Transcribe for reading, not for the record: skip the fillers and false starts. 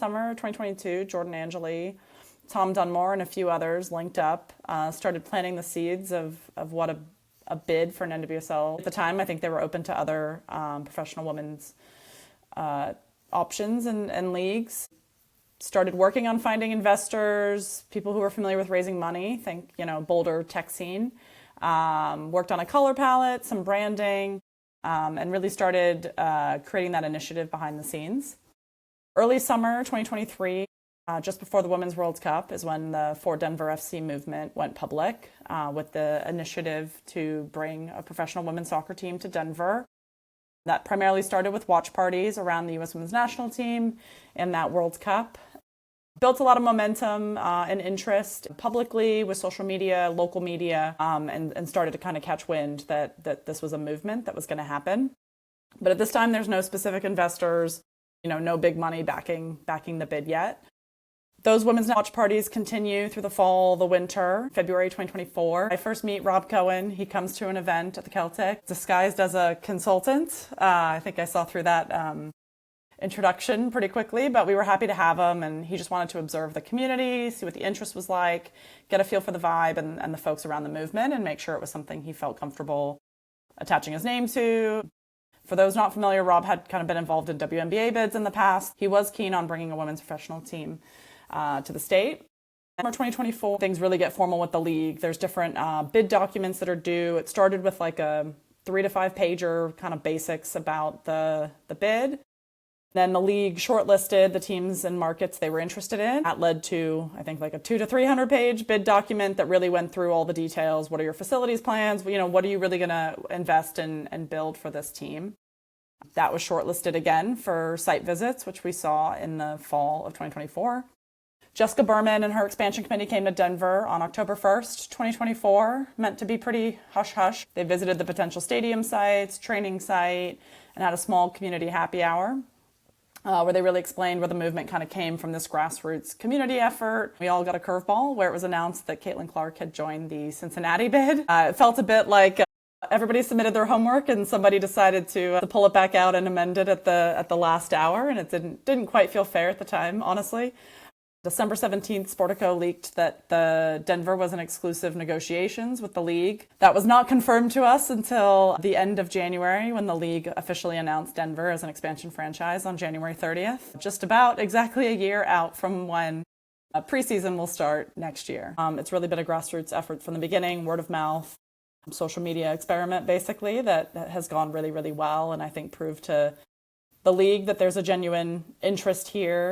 Summer 2022, Jordan Angeli, Tom Dunmore, and a few others linked up, started planting the seeds of what a bid for an NWSL. At the time, I think they were open to other professional women's options and leagues. Started working on finding investors, people who were familiar with raising money, think, Boulder tech scene. Worked on a color palette, some branding, and really started creating that initiative behind the scenes. Early summer 2023, just before the Women's World Cup, is when the For Denver FC movement went public with the initiative to bring a professional women's soccer team to Denver. That primarily started with watch parties around the U.S. women's national team and that World Cup. Built a lot of momentum and interest publicly with social media, local media, and started to kind of catch wind that this was a movement that was going to happen. But at this time, there's no specific investors, no big money backing the bid yet. Those women's watch parties continue through the fall, the winter, February 2024. I first meet Rob Cohen. He comes to an event at the Celtic, disguised as a consultant. I think I saw through that introduction pretty quickly, but we were happy to have him, and he just wanted to observe the community, see what the interest was like, get a feel for the vibe and the folks around the movement, and make sure it was something he felt comfortable attaching his name to. For those not familiar, Rob had kind of been involved in WNBA bids in the past. He was keen on bringing a women's professional team to the state. Summer 2024, things really get formal with the league. There's different bid documents that are due. It started with like a 3 to 5 pager kind of basics about the bid. Then the league shortlisted the teams and markets they were interested in. That led to, I think, like a 200 to 300 page bid document that really went through all the details. What are your facilities plans? What are you really going to invest in and build for this team? That was shortlisted again for site visits, which we saw in the fall of 2024. Jessica Berman and her expansion committee came to Denver on October 1st, 2024, meant to be pretty hush-hush. They visited the potential stadium sites, training site, and had a small community happy hour where they really explained where the movement kind of came from, this grassroots community effort. We all got a curveball where it was announced that Caitlin Clark had joined the Cincinnati bid. It felt a bit like everybody submitted their homework and somebody decided to pull it back out and amend it at the last hour, and it didn't quite feel fair at the time, honestly. December 17th, Sportico leaked that the Denver was in exclusive negotiations with the league. That was not confirmed to us until the end of January, when the league officially announced Denver as an expansion franchise on January 30th, just about exactly a year out from when preseason will start next year. It's really been a grassroots effort from the beginning, word of mouth, social media experiment, basically, that has gone really, really well, and I think proved to the league that there's a genuine interest here.